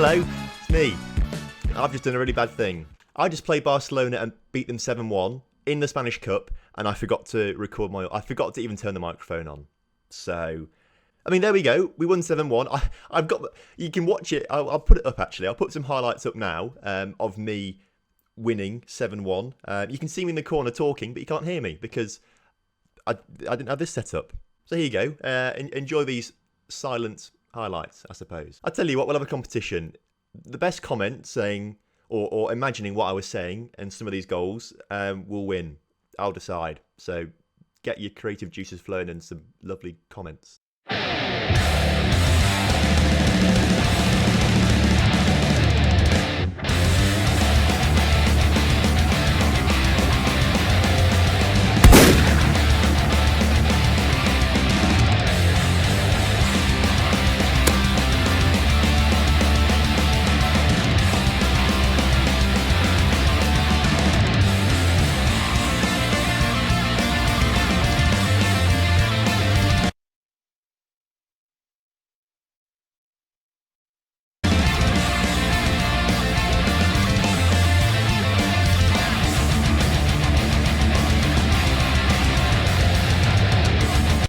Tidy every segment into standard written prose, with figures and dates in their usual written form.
Hello, it's me. I've just done a really bad thing. I just played Barcelona and beat them 7-1 in the Spanish Cup, and I forgot to I forgot to even turn the microphone on. So, I mean, there we go. We won 7-1. I've got. You can watch it. I'll put it up actually. I'll put some highlights up now of me winning 7-1. You can see me in the corner talking, but you can't hear me because I didn't have this set up. So here you go. Enjoy these silent highlights, I suppose. I tell you what, we'll have a competition. The best comment saying or imagining what I was saying and some of these goals will win. I'll decide. So get your creative juices flowing and some lovely comments.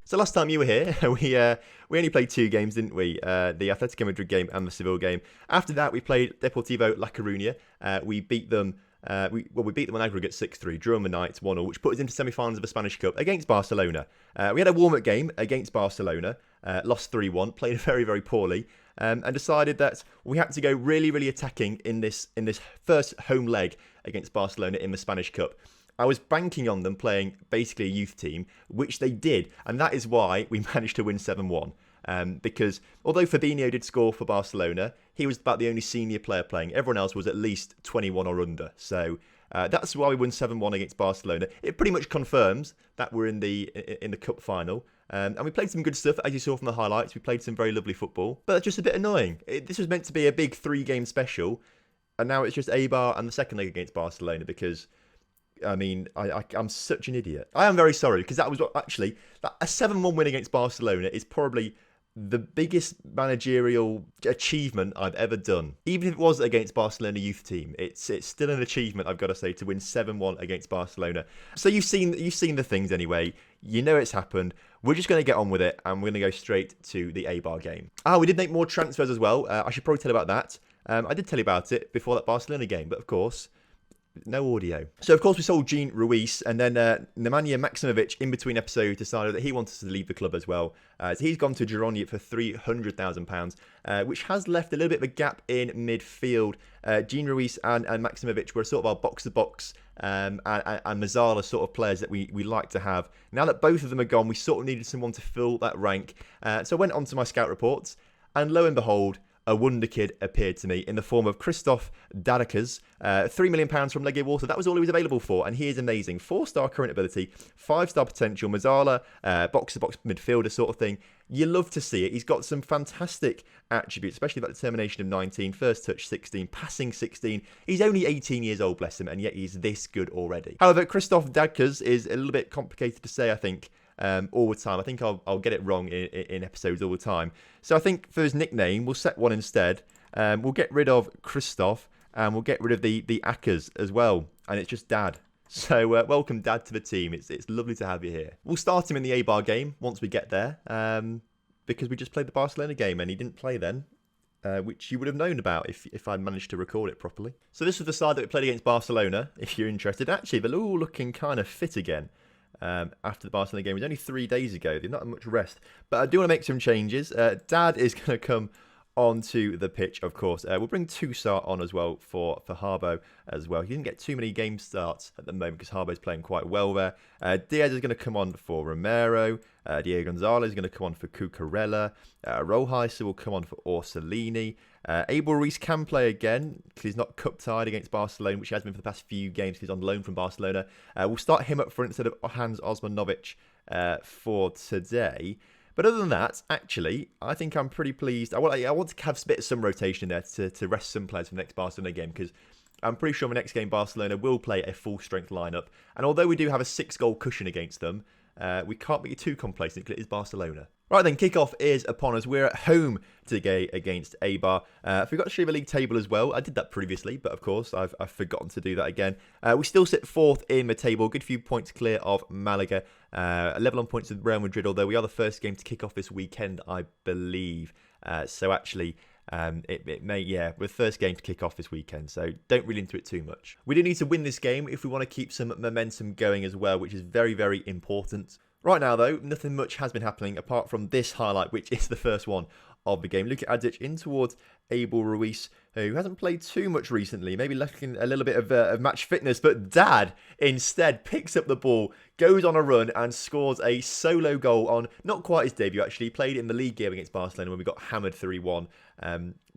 So last time you were here, we only played 2 games, didn't we? The Atletico Madrid game and the Seville game. After that, we played Deportivo La Coruña. We beat them. We beat them on aggregate 6-3, drew on the night 1-0, which put us into semi-finals of the Spanish Cup against Barcelona. We had a warm-up game against Barcelona, lost 3-1, played very, very poorly, and decided that we had to go really, really attacking in this first home leg against Barcelona in the Spanish Cup. I was banking on them playing basically a youth team, which they did, and that is why we managed to win 7-1. Because although Fabinho did score for Barcelona, he was about the only senior player playing. Everyone else was at least 21 or under. So that's why we won 7-1 against Barcelona. It pretty much confirms that we're in the cup final. And we played some good stuff, as you saw from the highlights. We played some very lovely football, but it's just a bit annoying. This was meant to be a big 3-game special, and now it's just Eibar and the second leg against Barcelona because... I mean, I'm such an idiot. I am very sorry because that was what actually a 7-1 win against Barcelona is probably the biggest managerial achievement I've ever done. Even if it was against Barcelona youth team, it's still an achievement, I've got to say, to win 7-1 against Barcelona. So you've seen the things anyway. You know it's happened. We're just going to get on with it, and we're going to go straight to the Eibar game. We did make more transfers as well. I should probably tell you about that. I did tell you about it before that Barcelona game, but of course. No audio. So, of course, we sold Gene Ruiz, and then Nemanja Maksimovic, in between episodes, decided that he wanted to leave the club as well. So he's gone to Girona for £300,000, which has left a little bit of a gap in midfield. Gene Ruiz and Maksimovic were sort of our box-to-box and Mazzala sort of players that we like to have. Now that both of them are gone, we sort of needed someone to fill that rank. So I went on to my scout reports, and lo and behold, a wonder kid appeared to me in the form of Christoph Dadakas, £3 million from Legia Warsaw. That was all he was available for, and he is amazing. 4-star current ability, 5-star potential, Mazzala, box-to-box midfielder sort of thing. You love to see it. He's got some fantastic attributes, especially that determination of 19, first touch 16, passing 16. He's only 18 years old, bless him, and yet he's this good already. However, Christoph Dadakas is a little bit complicated to say, I think. All the time. I think I'll get it wrong in episodes all the time. So I think for his nickname, we'll set one instead. We'll get rid of Christoph and we'll get rid of the Ackers as well. And it's just Dad. So welcome Dad to the team. It's lovely to have you here. We'll start him in the Eibar game once we get there because we just played the Barcelona game and he didn't play then. Which you would have known about if I managed to record it properly. So this was the side that we played against Barcelona, if you're interested. Actually, they're all looking kind of fit again. After the Barcelona game. It was only 3 days ago. They've not had much rest. But I do want to make some changes. Dad is going to come onto the pitch, of course. We'll bring Toussaint on as well for Harbo as well. He didn't get too many game starts at the moment because Harbo's playing quite well there. Diaz is going to come on for Romero. Diego Gonzalez is going to come on for Cucurella. Rojas will come on for Orsolini. Abel Ruiz can play again because he's not cup tied against Barcelona, which he has been for the past few games because he's on loan from Barcelona. We'll start him up front instead of Hans Osmanovic for today. But other than that, actually, I think I'm pretty pleased. I want to have a bit of some rotation in there to rest some players for the next Barcelona game because I'm pretty sure the next game Barcelona will play a full-strength lineup. And although we do have a 6-goal cushion against them, we can't be too complacent because it is Barcelona. Right then, kickoff is upon us. We're at home today against Eibar. I forgot to show you the league table as well. I did that previously, but of course I've forgotten to do that again. We still sit fourth in the table, good few points clear of Malaga. Level on points with Real Madrid, although we are the first game to kick off this weekend, I believe. So actually, it may, we're the first game to kick off this weekend, so don't read into it too much. We do need to win this game if we want to keep some momentum going as well, which is very, very important. Right now, though, nothing much has been happening apart from this highlight, which is the first one of the game. Luka Adžić in towards Eibar Ruiz, who hasn't played too much recently, maybe lacking a little bit of match fitness, but Dad instead picks up the ball, goes on a run and scores a solo goal on not quite his debut, actually. He played in the league game against Barcelona when we got hammered 3-1.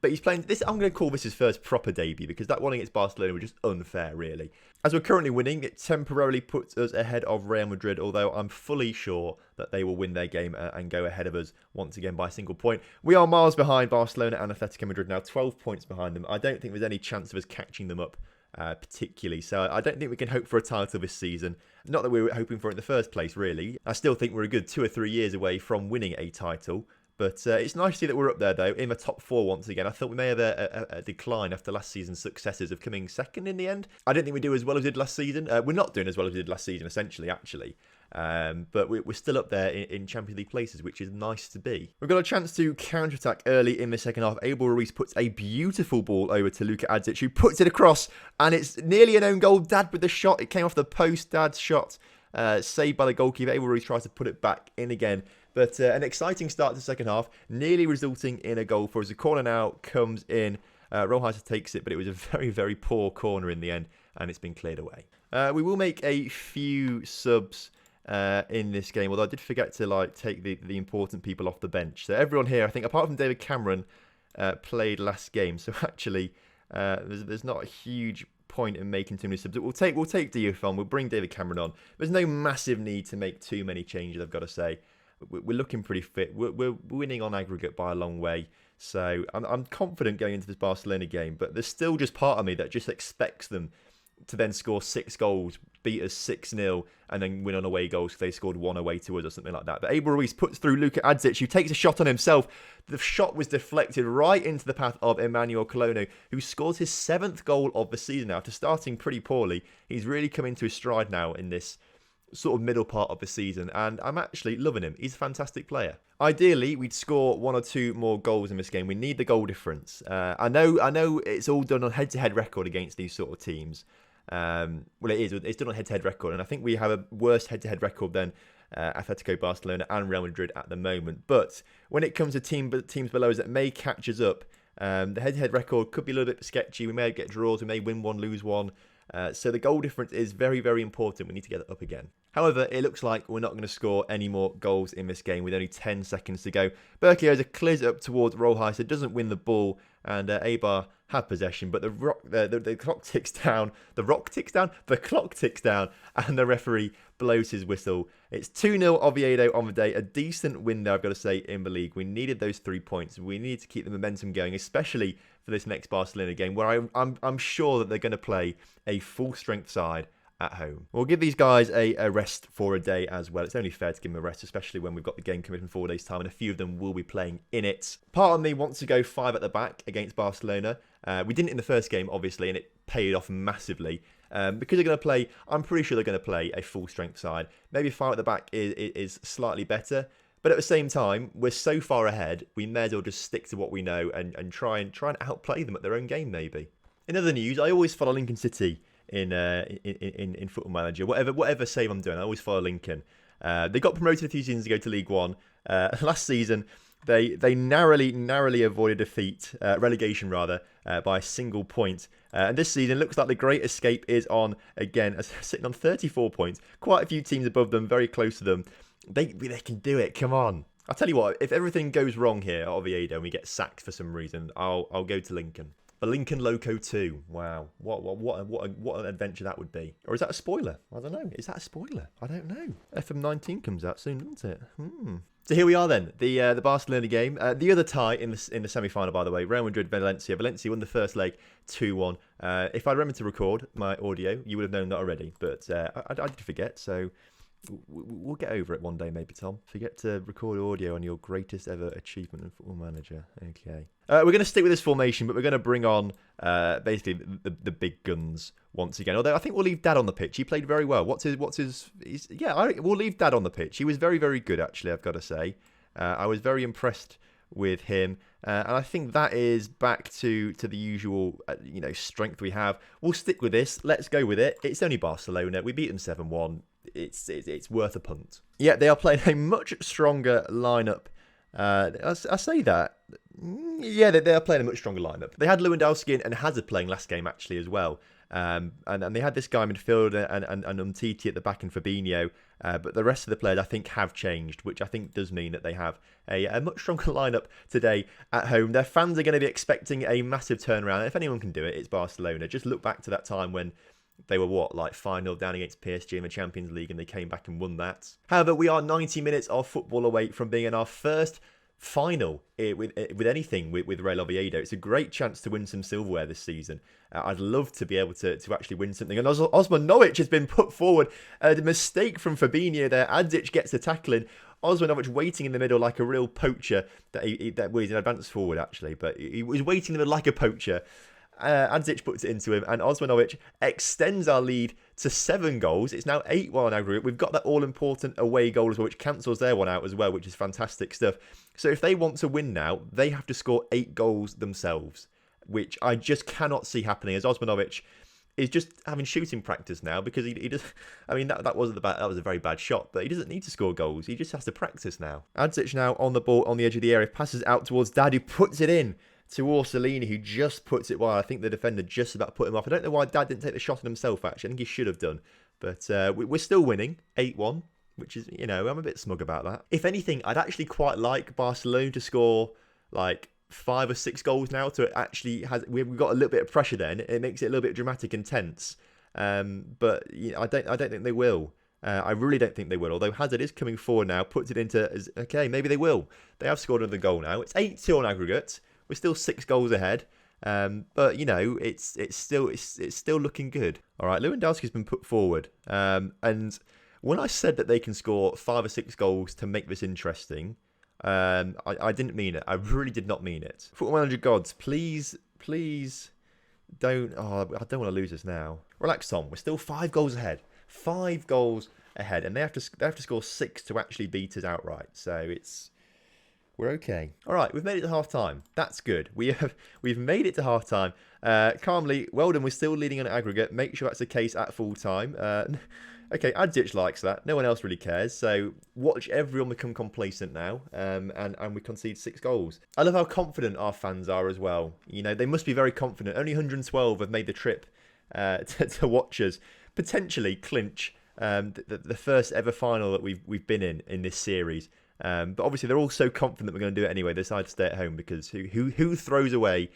But he's playing this. I'm going to call this his first proper debut because that one against Barcelona was just unfair, really. As we're currently winning, it temporarily puts us ahead of Real Madrid, although I'm fully sure that they will win their game and go ahead of us once again by a single point. We are miles behind Barcelona and Atletico Madrid now, 12 points behind them. I don't think there's any chance of us catching them up particularly, so I don't think we can hope for a title this season. Not that we were hoping for it in the first place, really. I still think we're a good 2 or 3 years away from winning a title. But it's nice to see that we're up there, though, in the top 4 once again. I thought we may have a decline after last season's successes of coming second in the end. I don't think we do as well as we did last season. We're not doing as well as we did last season, essentially, actually. But we're still up there in Champions League places, which is nice to be. We've got a chance to counter-attack early in the second half. Eibar Ruiz puts a beautiful ball over to Luka Adžić, who puts it across, and it's nearly an own goal. Dad with the shot. It came off the post. Dad's shot, saved by the goalkeeper. Eibar Ruiz tries to put it back in again. But an exciting start to the second half, nearly resulting in a goal for us. The corner now comes in. Rojas takes it, but it was a very, very poor corner in the end, and it's been cleared away. We will make a few subs in this game, although I did forget to take the important people off the bench. So everyone here, I think, apart from David Cameron, played last game. So actually, there's not a huge point in making too many subs. We'll take Diouf on. We'll bring David Cameron on. There's no massive need to make too many changes, I've got to say. We're looking pretty fit. We're winning on aggregate by a long way. So I'm confident going into this Barcelona game. But there's still just part of me that just expects them to then score 6 goals, beat us 6-0, and then win on away goals because they scored 1 away to us or something like that. But Eibar Ruiz puts through Luka Adžić, who takes a shot on himself. The shot was deflected right into the path of Emmanuel Colono, who scores his 7th goal of the season now. After starting pretty poorly, he's really come into his stride now in this sort of middle part of the season, and I'm actually loving him. He's a fantastic player. Ideally, we'd score 1 or 2 more goals in this game. We need the goal difference. I know it's all done on head-to-head record against these sort of teams. Well, it is. It's done on head-to-head record, and I think we have a worse head-to-head record than Atletico, Barcelona, and Real Madrid at the moment. But when it comes to teams below us that may catch us up, the head-to-head record could be a little bit sketchy. We may get draws. We may win 1, lose 1. So the goal difference is very, very important. We need to get it up again. However, it looks like we're not going to score any more goals in this game with only 10 seconds to go. Berkioza clears it up towards Rojas. It doesn't win the ball, and Eibar have possession, but the clock ticks down. The clock ticks down, and the referee blows his whistle. It's 2-0 Oviedo on the day. A decent win there, I've got to say, in the league. We needed those 3 points. We need to keep the momentum going, especially for this next Barcelona game, where I'm sure that they're going to play a full-strength side at home. We'll give these guys a rest for a day as well. It's only fair to give them a rest, especially when we've got the game coming in 4 days' time, and a few of them will be playing in it. Part of me wants to go 5 at the back against Barcelona. We didn't in the first game, obviously, and it paid off massively. Because they're going to play, I'm pretty sure they're going to play a full-strength side. Maybe 5 at the back is slightly better. But at the same time, we're so far ahead, we may as well just stick to what we know and try and outplay them at their own game, maybe. In other news, I always follow Lincoln City in Football Manager. Whatever save I'm doing, I always follow Lincoln. They got promoted a few seasons ago to League One. Last season, they narrowly avoided defeat, relegation rather, by a single point. And this season looks like the great escape is on again, sitting on 34 points. Quite a few teams above them, very close to them. They can do it. Come on. I'll tell you what. If everything goes wrong here at Oviedo and we get sacked for some reason, I'll go to Lincoln. The Lincoln Loco 2. Wow. What an adventure that would be. Or is that a spoiler? I don't know. Is that a spoiler? I don't know. FM19 comes out soon, doesn't it? So here we are then, the Barcelona game. The other tie in the semi-final, by the way, Real Madrid, Valencia. Valencia won the first leg 2-1. If I remembered to record my audio, you would have known that already. But I did forget, so We'll get over it one day, maybe, Tom. Forget to record audio on your greatest ever achievement in Football Manager. Okay. We're going to stick with this formation, but we're going to bring on basically the big guns once again. Although I think we'll leave Dad on the pitch. He played very well. We'll leave Dad on the pitch. He was very, very good, actually, I've got to say. I was very impressed with him. And I think that is back to the usual, strength we have. We'll stick with this. Let's go with it. It's only Barcelona. We beat them 7-1. It's worth a punt. Yeah, they are playing a much stronger lineup. I say that. Yeah, they are playing a much stronger lineup. They had Lewandowski and Hazard playing last game actually as well. And they had this guy in midfield and Umtiti at the back and Fabinho. But the rest of the players I think have changed, which I think does mean that they have a much stronger lineup today at home. Their fans are going to be expecting a massive turnaround. And if anyone can do it, it's Barcelona. Just look back to that time when they were 5-0 down against PSG in the Champions League and they came back and won that. However, we are 90 minutes of football away from being in our first final with anything with Real Oviedo. It's a great chance to win some silverware this season. I'd love to be able to actually win something. And Osmanovic has been put forward. The mistake from Fabinho there. Adzic gets a tackling. Osmanovic waiting in the middle like a real poacher. He's an advance forward actually, but he was waiting in the middle like a poacher. Adzic puts it into him, and Osmanovic extends our lead to 7 goals. It's now 8-1 aggregate. We've got that all-important away goal as well, which cancels their one out as well, which is fantastic stuff. So if they want to win now, they have to score 8 goals themselves, which I just cannot see happening, as Osmanovic is just having shooting practice now because he does. I mean, that was a very bad shot, but he doesn't need to score goals. He just has to practice now. Adzic now on the ball on the edge of the area, passes out towards Dad, who puts it in to Orsolini, who just puts it wide. I think the defender just about put him off. I don't know why Dad didn't take the shot on himself, actually. I think he should have done. But we're still winning, 8-1, which is, I'm a bit smug about that. If anything, I'd actually quite like Barcelona to score, 5 or 6 goals now to actually we've got a little bit of pressure then. It makes it a little bit dramatic and tense. But I don't think they will. I really don't think they will. Although Hazard is coming forward now, puts it into okay, maybe they will. They have scored another goal now. It's 8-2 on aggregate. We're still 6 goals ahead, but it's still looking good. All right, Lewandowski's been put forward, and when I said that they can score 5 or 6 goals to make this interesting, I didn't mean it. I really did not mean it. Football Manager gods, please don't. Oh, I don't want to lose this now. Relax, Tom. We're still 5 goals ahead. 5 goals ahead, and they have to score 6 to actually beat us outright. So we're okay. All right, we've made it to half time. That's good. We've made it to half time. Calmly, well done. We're still leading on aggregate. Make sure that's the case at full time. Okay, Adzic likes that. No one else really cares. So watch everyone become complacent now. And we concede 6 goals. I love how confident our fans are as well. They must be very confident. Only 112 have made the trip to watch us potentially clinch the first ever final that we've been in this series. But obviously they're all so confident that we're going to do it anyway. They decide to stay at home because who throws away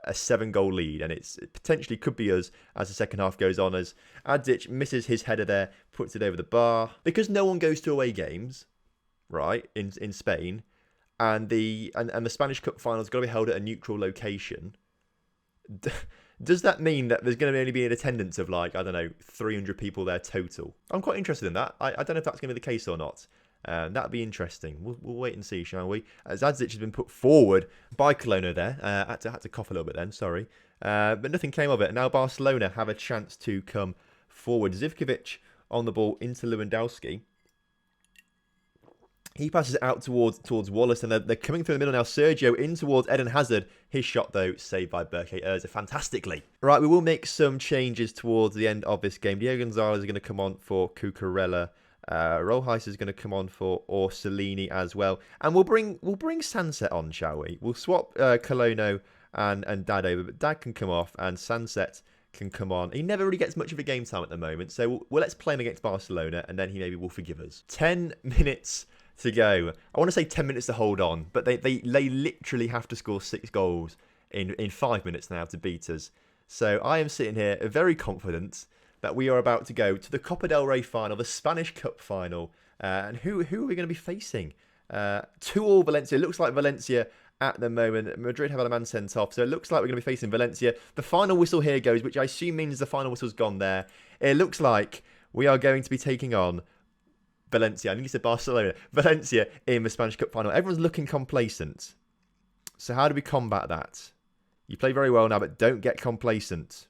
a 7-goal lead? And it potentially could be us as the second half goes on, as Adzic misses his header there, puts it over the bar. Because no one goes to away games, right, in Spain, and the Spanish Cup final's got to be held at a neutral location. Does that mean that there's going to only be an attendance of 300 people there total? I'm quite interested in that. I don't know if that's going to be the case or not. That'd be interesting. We'll wait and see, shall we? As Adzic has been put forward by Colonna there. Had to cough a little bit then, sorry. But nothing came of it. Now Barcelona have a chance to come forward. Zivkovic on the ball into Lewandowski. He passes it out towards Wallace, and they're coming through the middle now. Sergio in towards Eden Hazard. His shot, though, saved by Berke Urza fantastically. Right, we will make some changes towards the end of this game. Diego Gonzalez is going to come on for Cucurella. Rojas is going to come on for Orsolini as well, and we'll bring Sunset on, shall we? We'll swap Colono and Dad over, but Dad can come off and Sunset can come on. He never really gets much of a game time at the moment, so let's play him against Barcelona, and then he maybe will forgive us. 10 minutes to go. I want to say 10 minutes to hold on, but they literally have to score 6 goals in 5 minutes now to beat us. So I am sitting here very confident that we are about to go to the Copa Del Ray final, the Spanish Cup final. And who are we going to be facing? 2-2 Valencia. It looks like Valencia at the moment. Madrid have had a man sent off, so it looks like we're going to be facing Valencia. The final whistle here goes, which I assume means the final whistle's gone there. It looks like we are going to be taking on Valencia. I think you said Barcelona. Valencia in the Spanish Cup final. Everyone's looking complacent. So how do we combat that? You play very well now, but don't get complacent.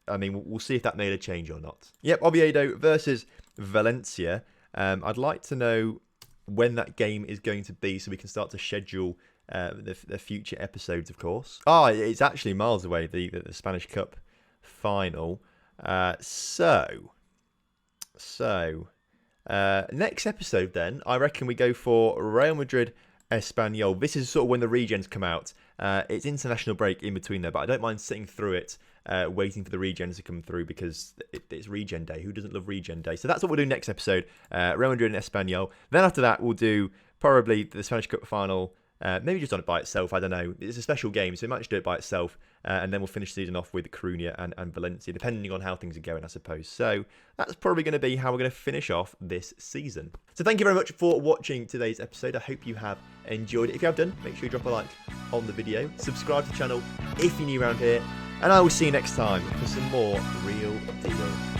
I mean, we'll see if that made a change or not. Yep, Oviedo versus Valencia. I'd like to know when that game is going to be so we can start to schedule the future episodes, of course. Oh, it's actually miles away, the Spanish Cup final. So next episode then, I reckon we go for Real Madrid Espanyol. This is sort of when the regens come out. It's international break in between there, but I don't mind sitting through it, waiting for the regens to come through because it's regen day. Who doesn't love regen day? So that's what we'll do next episode. Real Madrid and Espanyol. Then after that, we'll do probably the Spanish Cup final. Maybe just on it by itself, I don't know. It's a special game, so we might just do it by itself. And then we'll finish the season off with Coruña and Valencia, depending on how things are going, I suppose. So that's probably going to be how we're going to finish off this season. So thank you very much for watching today's episode. I hope you have enjoyed it. If you have done, make sure you drop a like on the video. Subscribe to the channel if you're new around here. And I will see you next time for some more Real Oviedo.